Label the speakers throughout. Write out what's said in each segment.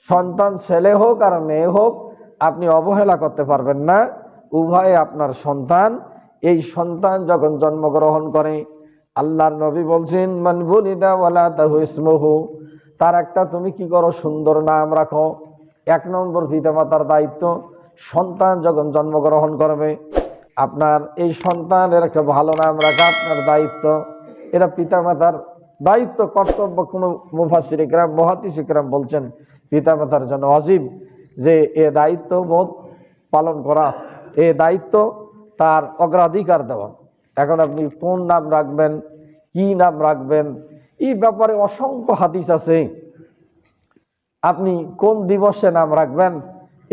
Speaker 1: সন্তান ছেলে হোক আর মেয়ে হোক আপনি অবহেলা করতে পারবেন না, উভয়ে আপনার সন্তান। এই সন্তান যখন জন্মগ্রহণ করে, আল্লাহর নবী বলছেন মান বুলিদা ওয়ালা তাহু ইসমুহু, তার একটা তুমি কি করো, সুন্দর নাম রাখো। 1 নম্বর পিতামাতার দায়িত্ব, সন্তান যখন জন্মগ্রহণ করবে আপনার এই সন্তানের একটা ভালো নাম রাখা আপনার দায়িত্ব। এরা পিতামাতার দায়িত্ব, কর্তব্য। কোনো মুফাসসির ইকরাম, মুহাদ্দিস ইকরাম বলছেন পিতামাতার জন্য ওয়াজিব যে এ দায়িত্ব বোধ পালন করা, এ দায়িত্ব তার অগ্রাধিকার দেওয়া। এখন আপনি কোন নাম রাখবেন, কি নাম রাখবেন, এই ব্যাপারে অসংখ্য হাদিস আছে। আপনি কোন দিবসে নাম রাখবেন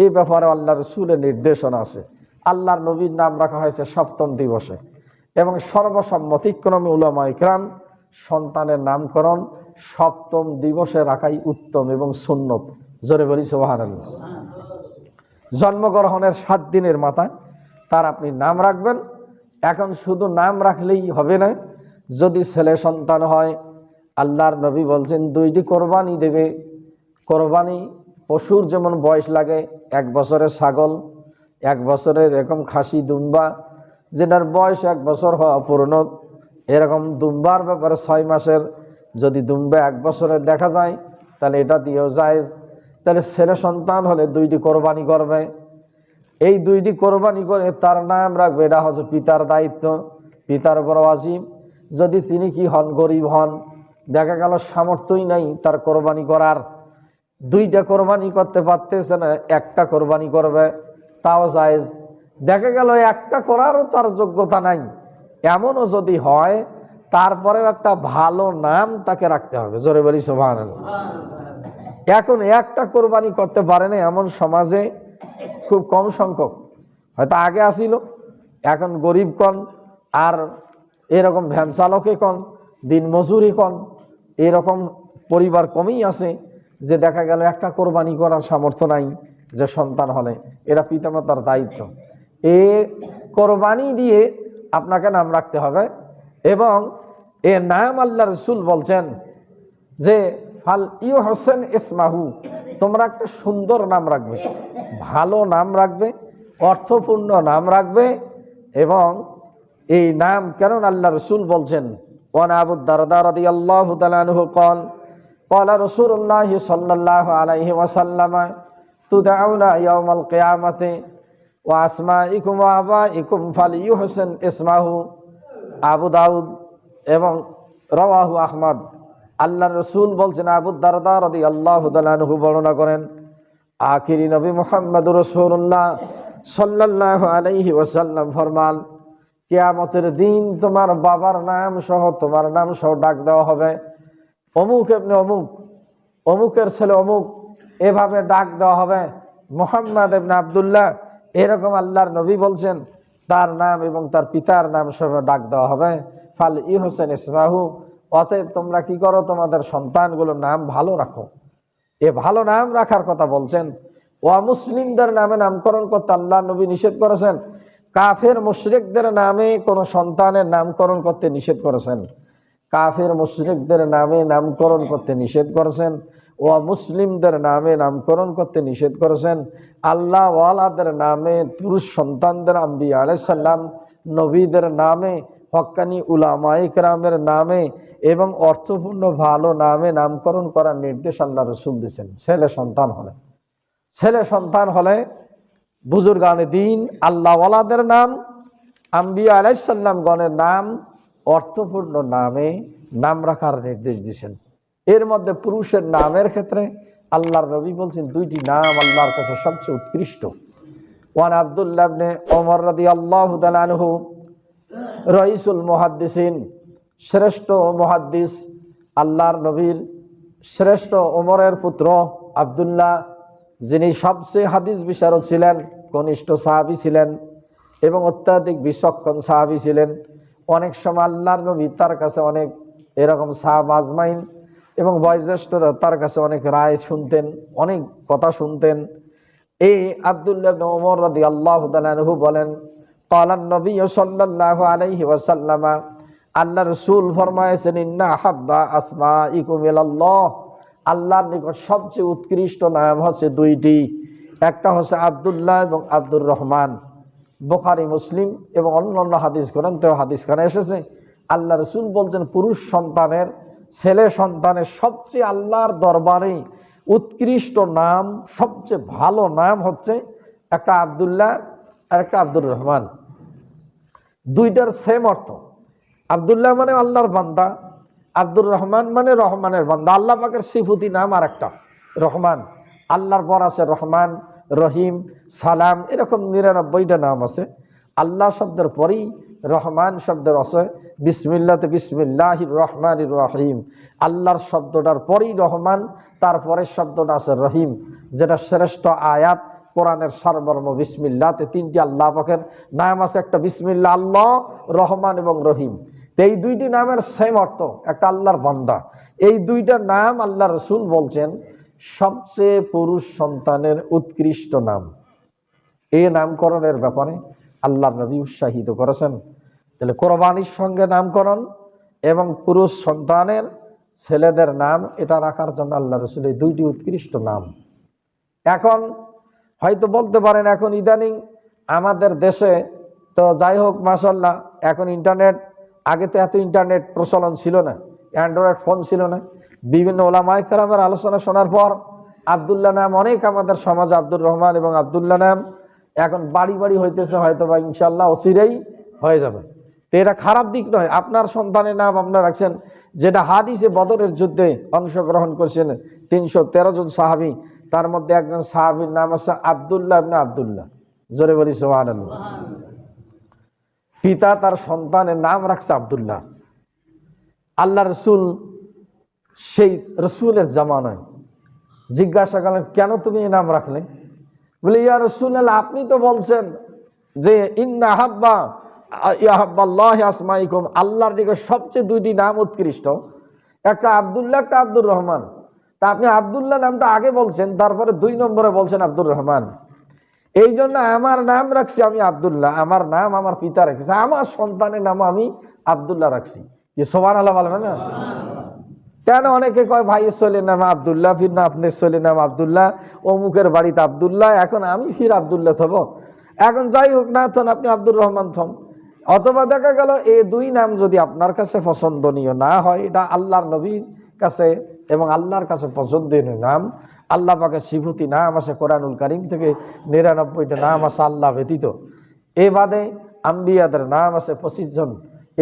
Speaker 1: এই ব্যাপারে আল্লাহ রাসূলের নির্দেশনা আছে। আল্লাহর নবীর নাম রাখা হয়েছে 7ম দিবসে, এবং সর্বসম্মতিক্রমে উলামা ইকরাম সন্তানের নামকরণ 7ম দিবসে রাখাই উত্তম এবং সুন্নত। জোরে বলি সুবহানাল্লাহ। জন্মগ্রহণের 7 দিনের মাথায় তার আপনি নাম রাখবেন। এখন শুধু নাম রাখলেই হবে না, যদি ছেলে সন্তান হয় আল্লাহর নবী বলছেন 2টি কোরবানি দেবে। কোরবানি পশুর যেমন বয়স লাগে, 1 বছরের ছাগল, 1 বছরের এরকম খাসি দুম্বা, যেটার বয়স 1 বছর হওয়া পূর্ণ, এরকম দুম্বার ব্যাপারে 6 মাসের যদি দুম্বা 1 বছরের দেখা যায় তাহলে এটা দিয়েও জায়েজ। তাহলে ছেলে সন্তান হলে 2টি কোরবানি করবে। এই 2টি কোরবানি করে তার নাম রাখবে, এটা হচ্ছে পিতার দায়িত্ব, পিতার উপর ওয়াজিব। যদি তিনি কি হন, গরিব হন, দেখা গেল সামর্থ্যই নাই তার কোরবানি করার, 2টা কোরবানি করতে পারতেছে না, একটা কোরবানি করবে, তাও জায়েজ। দেখা গেল একটা করারও তার যোগ্যতা নাই, এমনও যদি হয় তারপরেও একটা ভালো নাম তাকে রাখতে হবে। জোরে বলি সুবহানাল্লাহ। এখন একটা কোরবানি করতে পারে না এমন সমাজে খুব কম সংখ্যক, হয়তো আগে আসিল, এখন গরিব কন, আর এরকম ভ্যান চালকে কন, দিন মজুরি কন, এরকম পরিবার কমই আছে যে দেখা গেল একটা কোরবানি করার সামর্থ্য নাই যে সন্তান হলে। এরা পিতামাতার দায়িত্ব, এ কোরবানি দিয়ে আপনাকে নাম রাখতে হবে। এবং এ নাম আল্লাহ রাসূল বলছেন যে ফাল ইউহসান ইসমাহু, তোমরা একটা সুন্দর নাম রাখবে, ভালো নাম রাখবে, অর্থপূর্ণ নাম রাখবে। এবং এই নাম কেন আল্লাহ রাসূল বলছেন, ওয়ান আবু দারদা রাদিয়াল্লাহু তাআলা আনহু قال قال رسول الله صلى الله عليه وسلم تدعون يوم القيامة وأسمائكم وآبائكم فليحسن اسمه। আবু দাউদ এবং রাওয়াহু আহমদ। আল্লাহ রাসূল বলছেন, আবু দারদা রাদিয়াল্লাহু তাআলা আনহু বর্ণনা করেন, আখিরি নবী মুহাম্মদুর রাসূলুল্লাহ সাল্লাল্লাহু আলাইহি ওয়াসাল্লাম ফরমান, কিয়ামতের দিন তোমার বাবার নাম সহ তোমার নাম সহ ডাক দেওয়া হবে, অমুক ইবনে অমুক, অমুকের ছেলে অমুক, এভাবে ডাক দেওয়া হবে। মুহাম্মদ ইবনে আব্দুল্লাহ, এরকম আল্লাহর নবী বলছেন, তার নাম এবং তার পিতার নাম সহ ডাক দেওয়া হবে। ফাল ইহসান ইসমাহু, অতএব তোমরা কি করো, তোমাদের সন্তানগুলোর নাম ভালো রাখো। এ ভালো নাম রাখার কথা বলছেন। মুসলিমদের নামে নামকরণ করতে আল্লাহ নবী নিষেধ করেছেন, কাফের মুশরিকদের নামে কোন সন্তানের নামকরণ করতে নিষেধ করেছেন। কাফের মুশরিকদের নামে নামকরণ করতে নিষেধ করেছেন, মুসলিমদের নামে নামকরণ করতে নিষেধ করেছেন। আল্লাহ ওয়ালাদের নামে, পুরুষ সন্তানদের, আম্বিয়া আলাইহিস সালাম, নবীদের নামে, হক্কানি উলামায়ে কেরামের নামে এবং অর্থপূর্ণ ভালো নামে নামকরণ করার নির্দেশ আল্লাহ রাসূল দিয়েছেন। ছেলে সন্তান হলে বুজুর্গানে দ্বীন, আল্লাহ ওয়ালাদের নাম, আম্বিয়া আলাইহিস সালাম গণের নাম, অর্থপূর্ণ নামে নাম রাখার নির্দেশ দিয়েছেন। এর মধ্যে পুরুষের নামের ক্ষেত্রে আল্লাহর নবী বলছেন 2টি নাম আল্লাহর কাছে সবচেয়ে উৎকৃষ্ট। ওয়ান আব্দুল্লাহ ইবনে ওমর রাদিয়াল্লাহু তাআলা আনহু, রাইসুল মুহাদ্দিসিন, শ্রেষ্ঠ মুহাদ্দিস, আল্লাহর নবীর শ্রেষ্ঠ ওমরের পুত্র আব্দুল্লাহ, যিনি সবচেয়ে হাদিস বিশারদ ছিলেন, কনিষ্ঠ সাহাবী ছিলেন এবং অত্যাধিক বিচক্ষণ সাহাবী ছিলেন। অনেক সময় আল্লাহর নবী তার কাছে অনেক এরকম সাহাবা আজমাইন এবং বয়োজ্যেষ্ঠরা তার কাছে অনেক রায় শুনতেন, অনেক কথা শুনতেন। এই আব্দুল্লাহ ইবনে ওমর রাদিয়াল্লাহু তাআলা আনহু বলেন, ক্বালান নবী সাল্লাল্লাহু আলাইহি ওয়াসাল্লাম, আল্লাহ রাসূল ফরমায়েছেন, ইন্না হাব্বা আসমাইকুম ইলাল্লাহ, আল্লাহর নিকট সবচেয়ে উৎকৃষ্ট নাম হচ্ছে দুইটি, একটা হচ্ছে আব্দুল্লাহ এবং আব্দুর রহমান। বুখারী, মুসলিম এবং অন্যান্য হাদিস গ্রন্থেও হাদিসখানে এসেছে আল্লাহ রসুল বলছেন পুরুষ সন্তানের, ছেলে সন্তানের সবচেয়ে আল্লাহর দরবারে উৎকৃষ্ট নাম, সবচেয়ে ভালো নাম হচ্ছে একটা আব্দুল্লাহ আর একটা আব্দুর রহমান। দুইটার সেম অর্থ। আব্দুল্লাহ মানে আল্লাহর বান্দা, আব্দুর রহমান মানে রহমানের বান্দা। আল্লাহ পাকের সিফতি নাম আর একটা রহমান। আল্লাহর পর আছে রহমান, রহিম, সালাম, এরকম ৯৯টা নাম আছে। আল্লাহ শব্দের পরেই রহমান শব্দের আছে বিসমিল্লাতে বিসমিল্লাহির রহমানির রহিম। আল্লাহর শব্দটার পরেই রহমান, তারপরের শব্দটা আছে রহিম, যেটা শ্রেষ্ঠ আয়াত কোরআনের সারমর্ম। বিসমিল্লাতে ৩টি আল্লাহ পাকের নাম আছে, একটা বিসমিল্লাহ, আল্লাহ, রহমান এবং রহিম। এই দুইটি নামের সেম অর্থ, একটা আল্লাহর বান্দা। এই দুইটা নাম আল্লাহ রসুল বলছেন সবচেয়ে পুরুষ সন্তানের উৎকৃষ্ট নাম। এই নামকরণের ব্যাপারে আল্লাহ নবী উৎসাহিত করেছেন। তাহলে কোরবানির সঙ্গে নামকরণ এবং পুরুষ সন্তানের ছেলেদের নাম এটা রাখার জন্য আল্লাহ রসুল এই দুইটি উৎকৃষ্ট নাম। এখন হয়তো বলতে পারেন এখন ইদানিং আমাদের দেশে তো যাই হোক মাশাআল্লাহ এখন ইন্টারনেট, আগে তো এত ইন্টারনেট প্রচলন ছিল না, অ্যান্ড্রয়েড ফোন ছিল না। বিভিন্ন ওলামায়ে কেরামের আলোচনা শোনার পর আব্দুল্লাহ নাম অনেক আমাদের সমাজে, আব্দুর রহমান এবং আব্দুল্লাহ নাম এখন বাড়ি বাড়ি হইতেছে, হয়তো বা ইনশাল্লাহ অচিরেই হয়ে যাবে। তো এটা খারাপ দিক নয়। আপনার সন্তানের নাম আপনার রাখছেন, যেটা হাদিসে বদরের যুদ্ধে অংশগ্রহণ করেছেন ৩১৩ জন সাহাবী, তার মধ্যে একজন সাহাবীর নাম আছে আব্দুল্লাহ ইবনে আব্দুল্লাহ। জোরে বলি সুবহানাল্লাহ। পিতা তার সন্তানের নাম রাখছে আব্দুল্লাহ। আল্লাহ রসুল সেই রসুলের জামানায় জিজ্ঞাসা করলেন, কেন তুমি এই নাম রাখলে? বলে, ইয়া রাসূলুল্লাহ, আপনি তো বলছেন যে ইন্না হাব্বা ইয়াহাব্বাল্লাহি আসমাইকুম, আল্লাহর দিকে সবচেয়ে দুইটি নাম উৎকৃষ্ট, একটা আব্দুল্লাহ, একটা আব্দুর রহমান। তা আপনি আব্দুল্লাহ নামটা আগে বলছেন, তারপরে ২ নম্বরে বলছেন আব্দুর রহমান। এই জন্য আমার নাম রাখছি আমি আব্দুল্লাহ, আমার নাম আমার পিতা রেখেছে, আমার সন্তানের নাম আমি আব্দুল্লাহ রাখছি। কি সুবহানাল্লাহ বলবেন না? কেন অনেকে কয় ভাইয়ের ছেলের নাম আব্দুল্লাহ, ফির না আপনার ছেলের নাম আব্দুল্লাহ, অমুকের বাড়িতে আব্দুল্লাহ, এখন আমি ফির আব্দুল্লাহ থব। এখন যাই হোক না, তখন আপনি আব্দুর রহমান থন। অথবা দেখা গেল এই দুই নাম যদি আপনার কাছে পছন্দনীয় না হয়, এটা আল্লাহর নবীর কাছে এবং আল্লাহর কাছে পছন্দনীয় নাম। আল্লাহ পাকের সিফতি নাম আছে কোরআনুল কারীম থেকে ৯৯টা নাম আছে আল্লাহ ব্যতীত। এ বাদে আম্বিয়াদের নাম আছে ২৫ জন।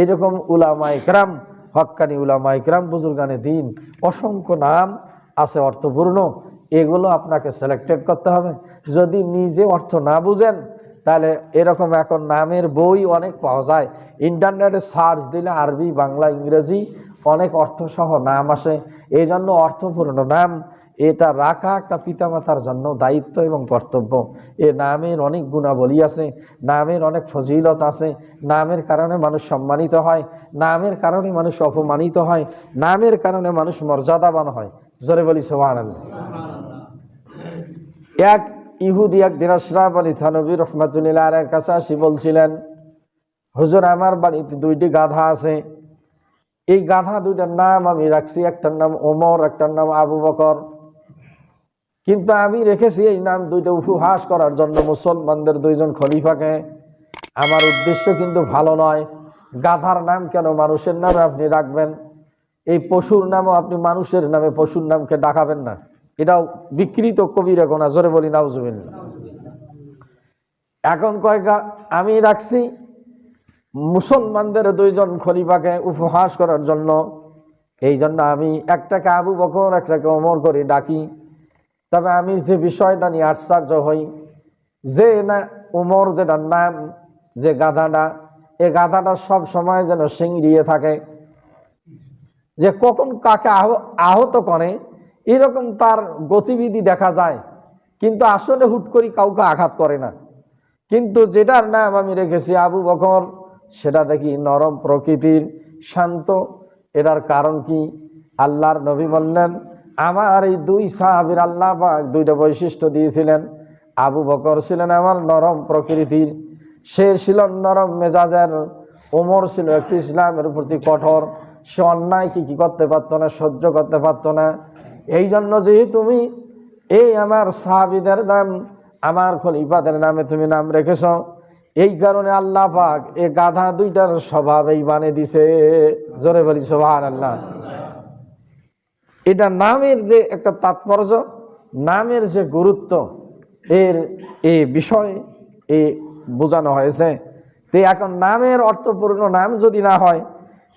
Speaker 1: এরকম উলামায়ে কেরাম, হক্কানি উলামায়ে কেরাম, বুজুর্গানে দ্বীন, অসংখ্য নাম আছে অর্থপূর্ণ। এগুলো আপনাকে সিলেক্টেড করতে হবে। যদি নিজে অর্থ না বুঝেন তাহলে এরকম এখন নামের বই অনেক পাওয়া যায়, ইন্টারনেটে সার্চ দিলে আরবি, বাংলা, ইংরেজি অনেক অর্থসহ নাম আসে। এই জন্য অর্থপূর্ণ নাম এটা রাখা একটা পিতামাতার জন্য দায়িত্ব এবং কর্তব্য। এ নামের অনেক গুণাবলী আছে, নামের অনেক ফজিলত আছে, নামের কারণে মানুষ সম্মানিত হয়, নামের কারণে মানুষ অপমানিত হয়, নামের কারণে মানুষ মর্যাদাবান হয়। জোরে বলি সুবহানাল্লাহ। এক ইহুদি একদিন আশরাফ আলী থানভী রহমাতুল্লাহ আলাইহির কাছে আসি বলছিলেন, হুজুর আমার বাড়িতে 2টি গাধা আছে, এই গাধা 2টার নাম আমি রাখছি, একটার নাম ওমর, একটার নাম আবু বকর। কিন্তু আমি রেখেছি এই নাম 2টা উপহাস করার জন্য মুসলমানদের 2 জন খলিফাকে। আমার উদ্দেশ্য কিন্তু ভালো নয়। গাধার নাম কেন মানুষের নামে আপনি রাখবেন? এই পশুর নামও আপনি মানুষের নামে পশুর নামকে ডাকাবেন না, এটাও বিকৃত কবিরা গুনাহ। জোরে বলি নাউজুবিল্লাহ। এখন কয়েকটা আমি রাখছি মুসলমানদের 2 জন খলিফাকে উপহাস করার জন্য। এই জন্য আমি একটাকে আবু বকর, একটাকে ওমর করে ডাকি। তবে আমি যে বিষয়টা নিয়ে আশ্চর্য হই, যে না ওমর যেটার নাম, যে গাধাটা, এই গাধাটা সব সময় যেন সিংড়িয়ে থাকে, যে কখন কাকে আহত করে এরকম তার গতিবিধি দেখা যায়, কিন্তু আসলে হুট করে কাউকে আঘাত করে না। কিন্তু যেটার নাম আমি রেখেছি আবু বকর, সেটা দেখি নরম প্রকৃতির, শান্ত। এটার কারণ কি? আল্লাহর নবী বললেন, আমার এই 2 সাহাবীর আল্লাহ পাক 2টা বৈশিষ্ট্য দিয়েছিলেন। আবু বকর ছিলেন আমার নরম প্রকৃতির, সে ছিল নরম মেজাজের। ওমর ছিল একটু ইসলামের প্রতি কঠোর, সে অন্যায় কি করতে পারতো না, সহ্য করতে পারতো না। এই জন্য যে তুমি এই আমার সাহাবীদের নাম, আমার খলিফাদের নামে তুমি নাম রেখেছ, এই কারণে আল্লাহ পাক এই গাধা দুইটার স্বভাব এই বানিয়ে দিছে। জোরে বলি সুবহানাল্লাহ। এটা নামের যে একটা তাৎপর্য, নামের যে গুরুত্ব, এর এই বিষয় বোঝানো হয়েছে। তো এখন নামের অর্থপূর্ণ নাম যদি না হয়,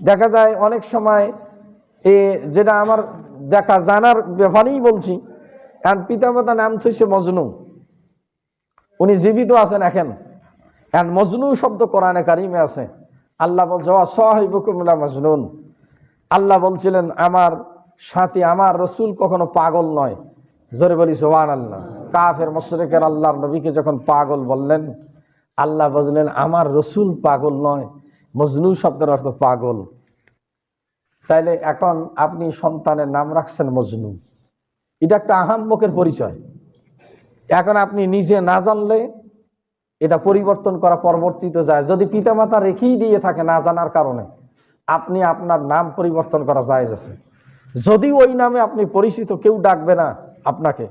Speaker 1: দেখা যায় অনেক সময় যেটা আমার দেখা জানার ব্যাপারেই বলছি, কারণ পিতামাতা নাম হচ্ছে মজনু, উনি জীবিত আছেন এখন। কারণ মজনু শব্দ কোরআনে কারিমে আছে। আল্লাহ বলছে সাহিবুকুম লা মাজনুন। আল্লাহ বলছিলেন আমার সাথী আমার রসুল কখনো পাগল নয়। জোরে বলি সুবহানাল্লাহ। কাফের মুশরিকের আল্লাহর নবীকে যখন পাগল বললেন, আল্লাহ বললেন আমার রসুল পাগল নয়, মজনু শব্দের অর্থ পাগল। তাইলে এখন আপনি সন্তানের নাম রাখছেন মজনু, এটা একটা আহাম্মকের পরিচয়। এখন আপনি নিজে না জানলে এটা পরিবর্তন করা পরবর্তীতে যায়। যদি পিতামাতা রেখেই দিয়ে থাকে না জানার কারণে, আপনি আপনার নাম পরিবর্তন করা জায়েজ আছে। যদি ওই নামে আপনি পরিচিত, কেউ ডাকবে না আপনাকে।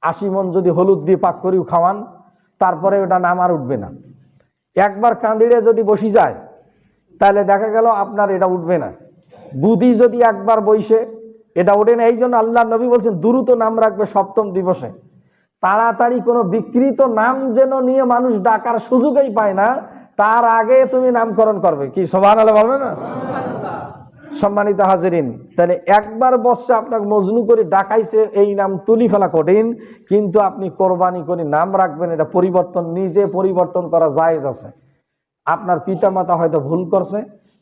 Speaker 1: 80 মণ যদি হলুদ দিয়ে পাক করেও খাওয়ান, তারপরে ওটা নাম আর উঠবে না। একবার কাঁদিড়ে যদি বসি যায়, তাহলে দেখা গেল আপনার এটা উঠবে না। বুদ্ধি যদি একবার বইসে, এটা ওঠে না। এই জন্য আল্লাহ নবী বলছেন দ্রুত নাম রাখবে 7ম দিবসে। তাড়াতাড়ি কোনো বিকৃত নাম যেন নিয়ে মানুষ ডাকার সুযোগই পায় না, তার আগে তুমি নামকরণ করবে। কি সুবহানাল্লাহ বলবে না? সম্মানিত হাজিরিন, তাহলে একবার বর্ষে আপনাকে মজনু করে ডাকাইছে, এই নাম তুলি ফেলা কঠিন, কিন্তু আপনি কোরবানি করে নাম রাখবেন, এটা পরিবর্তন নিজে পরিবর্তন করা জায়েজ আছে। আপনার পিতামাতা হয়তো ভুল করছে,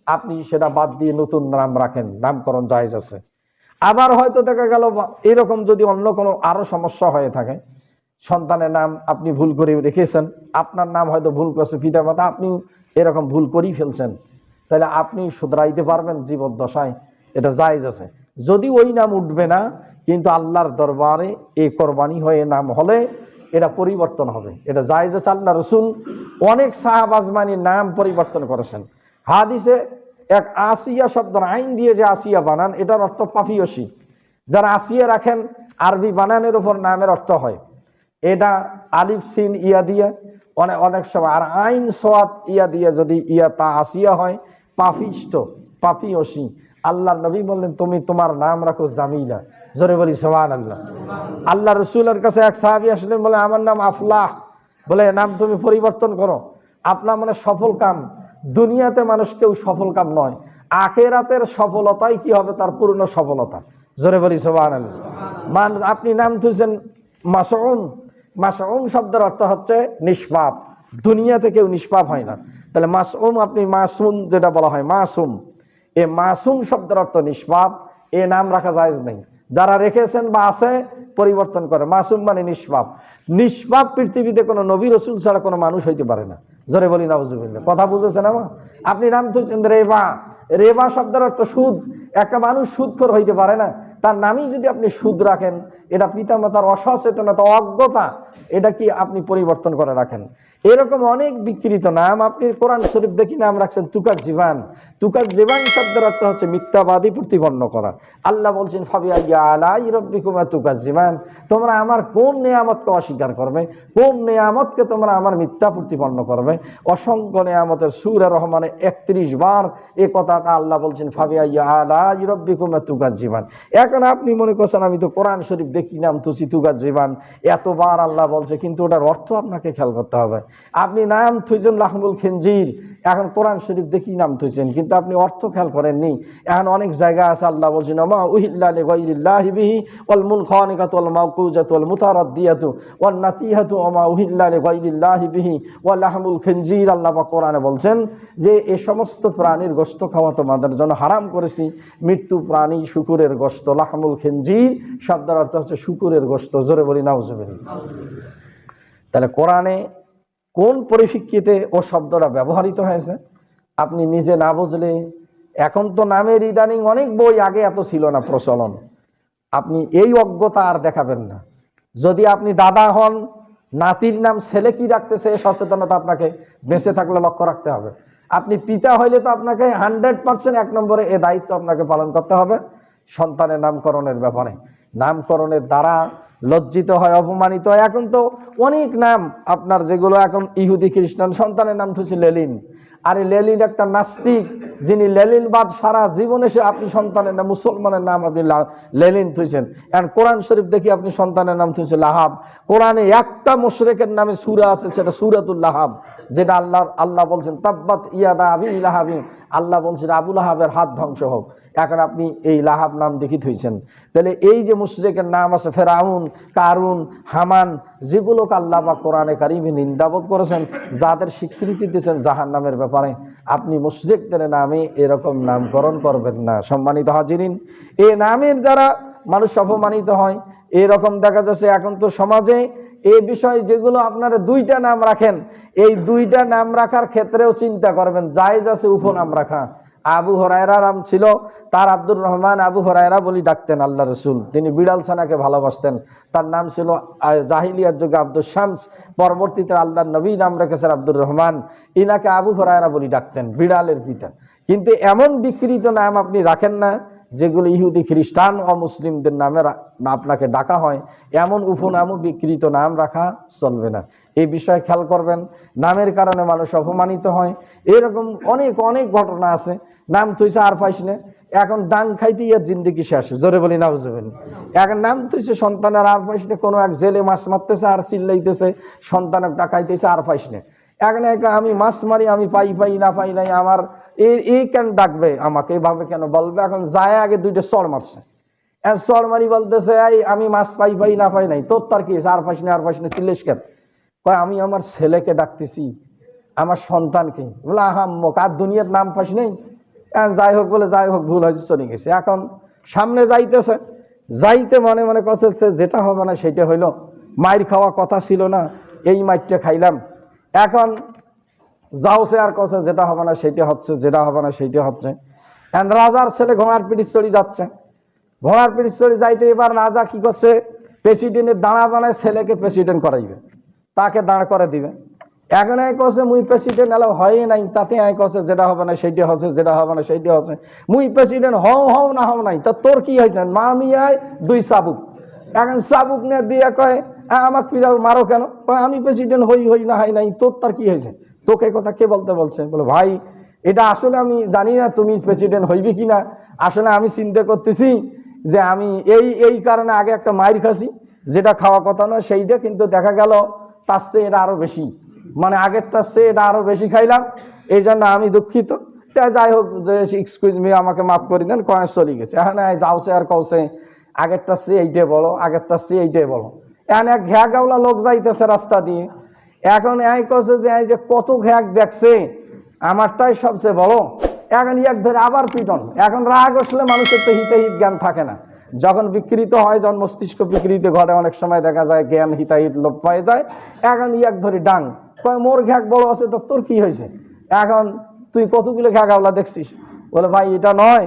Speaker 1: আপনি সেটা বাদ দিয়ে নতুন নাম রাখেন, নামকরণ জায়েজ আছে। আবার হয়তো দেখা গেল এরকম যদি অন্য কোনো আরো সমস্যা হয়ে থাকে, সন্তানের নাম আপনি ভুল করে রেখেছেন, আপনার নাম হয়তো ভুল করছে পিতামাতা, আপনি এরকম ভুল করেই ফেলছেন, তাহলে আপনি শুধরাইতে পারবেন জীবদ্দশায়, এটা জায়েজ আছে। যদি ওই নাম উঠবে না, কিন্তু আল্লাহর দরবারে এই কোরবানি হয়ে নাম হলে এটা পরিবর্তন হবে, এটা জায়েজ আছে। আল্লাহ রসুল অনেক সাহাবা আজমানি নাম পরিবর্তন করেছেন। হাদিসে এক আসিয়া শব্দের আইন দিয়ে যে আসিয়া বানান, এটার অর্থ পাপিয়সী। যারা আসিয়া রাখেন, আরবি বানানের উপর নামের অর্থ হয় এটা আলিফ সিন ইয়া দিয়ে, অনেক সময় আর আইন সোয়াত ইয়া দিয়ে যদি ইয়া তা আসিয়া হয়, পাপিষ্ট, পাপিয়সী। আল্লাহর নবী বললেন তুমি তোমার নাম রাখো জামিলা। জোরে বলি সুবহানাল্লাহ। আল্লাহ রসুলের কাছে এক সাহাবী আসলেন, বলে আমার নাম আফলাহ। বলে নাম তুমি পরিবর্তন করো। আপনার মানে সফল কাম। দুনিয়াতে মানুষ কেউ সফল কাম নয়, আখিরাতের সফলতাই কি হবে তার পূর্ণ সফলতা। জোরে বলি সুবহানাল্লাহ। আপনি নাম তুলছেন মাসউম। মাসউম শব্দের অর্থ হচ্ছে নিষ্পাপ। দুনিয়াতে কেউ নিষ্পাপ হয় না। তাহলে মাসউম, আপনি মাসুম যেটা বলা হয় মাসুম, এ মাসুম শব্দের অর্থ নিষ্পাপ। এ নাম রাখা জায়েজ নেই। যারা রেখেছেন বা আছে পরিবর্তন করে। মাসুম মানে নিষ্পাপ। নিষ্পাপ পৃথিবীতে কোনো নবী রসুল ছাড়া কোনো মানুষ হইতে পারে না। জোরে বলি নাউজুবিল্লাহ। কথা বুঝেছেন আমার? আপনি নাম তুলছেন রেবা। রেবা শব্দের অর্থ সুদ। একটা মানুষ সুদখোর হইতে পারে না, তার নামই যদি আপনি সুদ রাখেন, এটা পিতামাতার অসচেতনতা, অজ্ঞতা, এটা কি আপনি পরিবর্তন করে রাখেন। এরকম অনেক বিকৃত নাম আপনি কোরআন শরীফ দেখি নাম রাখছেন তুকার জীবান। তুকার জীবান শব্দের অর্থ হচ্ছে মিথ্যাবাদী প্রতিপন্ন করা। আল্লাহ বলছেন ফাবিআইয়ি আলাই রাব্বিকুমা তুকাজ্জিবান, তোমরা আমার কোন নেয়ামতকে অস্বীকার করবে, কোন নেয়ামতকে তোমরা আমার মিথ্যা প্রতিপন্ন করবে। অসংখ্য নেয়ামতের সূরা রহমানে 31 বার এই কথাটা আল্লাহ বলছেন ফাবিআইয়ি আলাই রাব্বিকুমা তুকাজ্জিবান। এখন আপনি মনে করছেন আমি তো কোরআন শরীফ দেখি নাম তুসি তুকাজ্জিবান, এতবার আল্লাহ বলছে, কিন্তু ওটার অর্থ আপনাকে খেয়াল করতে হবে। আপনি নাম থুইছেন লাহমুল খিনজির, এখন কোরআন শরীফ দেখি নাম থুইছেন, কিন্তু আপনি অর্থ খেয়াল করেননি। এখন অনেক জায়গা আছে আল্লাহ বলছেন মা উহিল্লা লিগাইরিল্লাহি বিহি ওয়াল মুনখানিকাতু ওয়াল মাওকুজাতু ওয়াল মুতারাদ্দিয়াতু ওয়ান নাতিহাতু ওয়া মা উহিল্লা লিগাইরিল্লাহি বিহি ওয়া লাহমুল খিনজির। আল্লাহ পাক কোরআনে বলছেন যে এই সমস্ত প্রাণীর গোশত খাওয়া তোমাদের জন্য হারাম করেছি। মৃত্যু প্রাণী শুকুরের গোশত, লাহমুল খিনজির শব্দের অর্থ হচ্ছে শুকুরের গোশত। জোরে বলি নাউজুবিল্লাহ। তাহলে কোরআনে কোন পরিপ্রেক্ষিতে ও শব্দটা ব্যবহৃত হয়েছে আপনি নিজে না বুঝলে, এখন তো নামের ইদানিং অনেক বই, আগে এত ছিল না প্রচলন, আপনি এই অজ্ঞতা আর দেখাবেন না। যদি আপনি দাদা হন, নাতির নাম ছেলে কি রাখতেছে সচেতনতা আপনাকে বেঁচে থাকলে লক্ষ্য রাখতে হবে। আপনি পিতা হইলে তো আপনাকে 100% 1 নম্বরে এ দায়িত্ব আপনাকে পালন করতে হবে সন্তানের নামকরণের ব্যাপারে। নামকরণের দ্বারা লজ্জিত হয়, অপমানিত হয়। এখন তো অনেক নাম আপনার, যেগুলো এখন ইহুদি খ্রিস্টান, সন্তানের নাম হচ্ছে লেলিন। আর এই লেলিন একটা নাস্তিক, যিনি লেলিনবাদ সারা জীবনে সে, আপনি সন্তানের নাম, মুসলমানের নাম আপনি লেলিন থুইছেন। এখন কোরআন শরীফ দেখি আপনি সন্তানের নাম থুইছে লাহাব। কোরআনে একটা মুশরিকের নামে সূরা আছে, সেটা সূরাতুল লাহাব, যেটা আল্লাহ বলছেন তাব্বাত ইয়াদা আবি লাহাবি, আল্লাহ বলছেন আবু লাহাবের হাত ধ্বংস হোক। এখন আপনি এই লাহাব নাম দেখি থইছেন। তাহলে এই যে মুশরিকের নাম আছে ফেরাউন, কারুন, হামান, যেগুলোকে আল্লাহ বা কোরআনে কারিমে নিন্দাবোধ করেছেন, যাদের স্বীকৃতি দিয়েছেন জাহান্নামের ব্যাপারে, আপনি মুশরিকদের নামে এরকম নামকরণ করবেন না। সম্মানিত হাজিরিন, এই নামের দ্বারা মানুষ অপমানিত হয়। এরকম দেখা যাচ্ছে এখন তো সমাজে এই বিষয়, যেগুলো আপনারা দুইটা নাম রাখেন, এই দুইটা নাম রাখার ক্ষেত্রেও চিন্তা করবেন, জায়েজ আছে উপনাম রাখা। আবু হুরায়রা নাম ছিল তার আব্দুর রহমান, আবু হুরায়রা বলি ডাকতেন আল্লাহ রসুল। তিনি বিড়াল ছানাকে ভালোবাসতেন। তার নাম ছিল জাহিলিয়ার যুগে আব্দুল শামস, পরবর্তীতে আল্লাহ নবী নাম রেখেছেন আব্দুর রহমান। ইনাকে আবু হুরায়রা বলি ডাকতেন, বিড়ালের পিতা। কিন্তু এমন বিকৃত নাম আপনি রাখেন না যেগুলো ইহুদি খ্রিস্টান ও মুসলিমদের নামে আপনাকে ডাকা হয়, এমন উপনামও বিকৃত নাম রাখা চলবে না। এই বিষয়ে খেয়াল করবেন। নামের কারণে মানুষ অপমানিত হয়। এরকম অনেক অনেক ঘটনা আছে। নাম তুইছে আর পাইস না, এখন ডাং খাইতে ইয়ার জিন্দিগি শেষ, জোরে বলি নাউজুবিল্লাহ। এখন নাম তুইছে সন্তানের আর পাইস না, কোনো এক জেলে মাছ মারতেছে আর চিল্লাইতেছে, সন্তানের টাকাইতেছে আর পাইস না। এখন আমি মাছ মারি, আমি পাই না পাই নাই, আমার এই কেন ডাকবে আমাকে, এভাবে কেন বলবে? এখন যায় আগে দুইটা চড় মারছে, চড় মারি বলতেছে এই আমি মাছ পাই না পাই নাই, তোর তার কি আর পাইস না চিল্লিস কেন? কয় আমি আমার ছেলেকে ডাকতেছি, আমার সন্তানকে। বলে আহাম্মক, আর দুনিয়ার নাম পাইস নেই? যাই হোক বলে, যাই হোক, ভুল হয়েছে, চলে গেছে। এখন সামনে যাইতেছে, যাইতে মনে মনে কছে যেটা হবে না সেটা হইল, মায়ের খাওয়া কথা ছিল না, এই মাইরটা খাইলাম। এখন যাওছে আর কছে যেটা হবে না সেটা হচ্ছে, যেটা হবে না সেটা হচ্ছে। রাজার ছেলে ঘোড়ার পিঠে চড়ি যাচ্ছে, ঘোড়ার পিঠে চড়ি যাইতে এবার রাজা কি করছে, প্রেসিডেন্টের দাঁড়া বানায় ছেলেকে প্রেসিডেন্ট করাইবে, তাকে দাঁড় করে দিবে। এখন কছে মুই প্রেসিডেন্ট এলাও হয় নাই, তাতে কছে যেটা হবে না সেইটা হচ্ছে, যেটা হবে না সেইটা হচ্ছে। মুই প্রেসিডেন্ট হও না হও নাই, তা তোর কি হয়েছে? মা মিয়ায় দুই চাবুক। এখন চাবুক নিয়ে দিয়ে কয় আমাকে পিরাও মারো কেন? আমি প্রেসিডেন্ট হই না হয় নাই, তোর তার কি হয়েছে? তোকে কথা কে বলতে বলছে? বলে ভাই এটা আসলে আমি জানি না তুমি প্রেসিডেন্ট হইবে কিনা, আসলে আমি চিন্তা করতেছি যে আমি এই কারণে আগে একটা মাইর খাসি, যেটা খাওয়া কথা নয় সেইটা, কিন্তু দেখা গেল তার চেয়ে এটা আরো বেশি, মানে আগের তার চেয়ে এটা আরো বেশি খাইলাম, এই জন্য আমি দুঃখিত। যাই হোক, যে এক্সকিউজ মি, আমাকে মাফ করে দেন, কয়ে চলে গেছে। এখন যাওছে আর কওছে আগেরটার চেয়ে এইটাই বলো, আগেরটার চেয়ে এইটাই বলো। এখন এক ঘ্যা গাওলা লোক যাইতেছে রাস্তা দিয়ে, এখন কছে যে কত ঘ্যাক দেখছে, আমারটাই সবচেয়ে বড়। এখন এক ধরে আবার পিটন। এখন রাগ আসলে মানুষের তো হিতাহিত জ্ঞান থাকে না, যখন বিকৃত হয়, যখন মস্তিষ্ক বিকৃত ঘটে, অনেক সময় দেখা যায় জ্ঞান হিতাহিত লোপ পায়ে যায়। এখন এক ধরে ডাং, কয় মোর ঘ্যাক বড় আছে তো তোর কি হয়েছে? এখন তুই কতগুলো ঘ্যা গাওলা দেখছিস? বলে ভাই এটা নয়,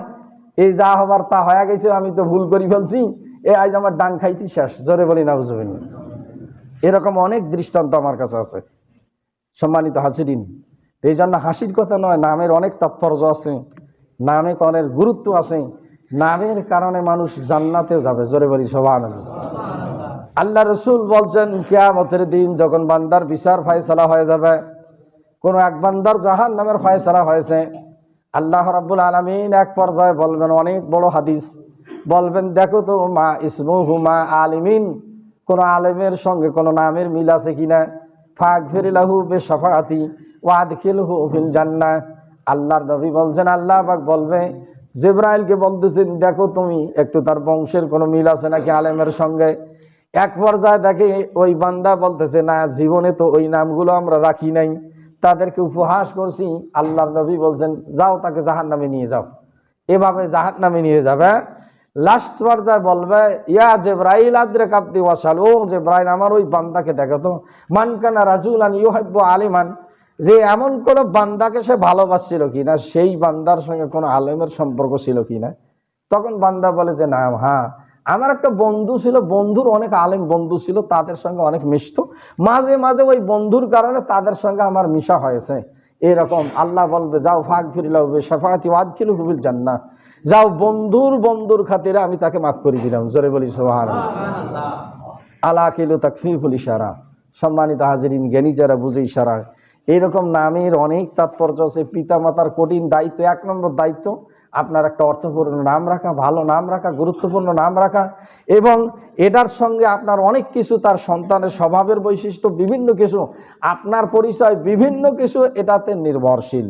Speaker 1: এই যা হবার তা হয়ে গেছে, আমি তো ভুল করে ফেলছি, আজ আমার ডাং খাইতে শেষ, জোরে বলি নাউজুবিল্লাহ। এরকম অনেক দৃষ্টান্ত আমার কাছে আছে। সম্মানিত হাজিরিন, এই জন্য হাসির কথা নয়, নামের অনেক তাৎপর্য আছে, নামে অনেক গুরুত্ব আছে। নামের কারণে মানুষ জান্নাতেও যাবে, জোরে বলি সুবহানাল্লাহ। আল্লাহ রসুল বলছেন কিয়ামতের দিন যখন বান্দার বিচার ফয়সালা হয়ে যাবে, কোন এক বান্দার জাহান্নামের ফয়সালা হয়েছে, আল্লাহ রাব্বুল আলামিন এক পর্যায়ে বলবেন, অনেক বড় হাদিস, বলবেন দেখো তো মা ইসমুহু মা আলিমিন, কোন আলেমের সঙ্গে কোন নামের মিল আছে কিনা, ফাগফির লাহু বিশাফাআতি ওয়া আদখিলহু ফিল জান্নাহ। আল্লাহর নবী বলছেন, আল্লাহ পাক বলবে, জিবরাইলকে বলতেছেন দেখো তুমি একটু তার বংশের কোনো মিল আছে নাকি আলেমের সঙ্গে। এক পর্যায়ে দেখে ওই বান্দা বলতেছে না, জীবনে তো ওই নামগুলো আমরা রাখি নাই, তাদেরকে উপহাস করছি। আল্লাহর নবী বলছেন যাও তাকে জাহান্নামে নিয়ে যাও। এভাবে জাহান্নামে নিয়ে যাবে। লাস্ট পর্যায়ে বলবে ইয়া জিবরাইল আদরিক আবদি ওয়াসাল, ও জিবরাইল আমার ওই বান্দাকে দেখো তো, মান কানা রাজুলান ইউহিব্বু আলিমান, যে এমন কোন বান্দাকে সে ভালোবাসছিল কিনা, সেই বান্দার সঙ্গে কোনো আলেমের সম্পর্ক ছিল কিনা। তখন বান্দা বলে যে না, হ্যাঁ আমার একটা বন্ধু ছিল, বন্ধুর অনেক আলেম বন্ধু ছিল, তাদের সঙ্গে অনেক মিশতো, মাঝে মাঝে ওই বন্ধুর কারণে তাদের সঙ্গে আমার মিশা হয়েছে। এরকম আল্লাহ বলবে যাও ফাগফির লাহু বিশাফাআতি ওয়া আদখিলহু ফিল জান্নাহ, যাও বন্ধুর খাতিরে আমি তাকে মাফ করে দিলাম। জোরে বলি সুবহানাল্লাহ। আলা কিলু তাকফিফুল ইশারা। সম্মানিত হাজিরিন, জ্ঞানী যারা বুঝে ইশারা, এইরকম নামের অনেক তাৎপর্য আছে। পিতামাতার কঠিন দায়িত্ব, 1 নম্বর দায়িত্ব আপনার একটা অর্থপূর্ণ নাম রাখা, ভালো নাম রাখা, গুরুত্বপূর্ণ নাম রাখা, এবং এটার সঙ্গে আপনার অনেক কিছু, তার সন্তানের স্বভাবের বৈশিষ্ট্য, বিভিন্ন কিছু, আপনার পরিচয়, বিভিন্ন কিছু এটাতে নির্ভরশীল।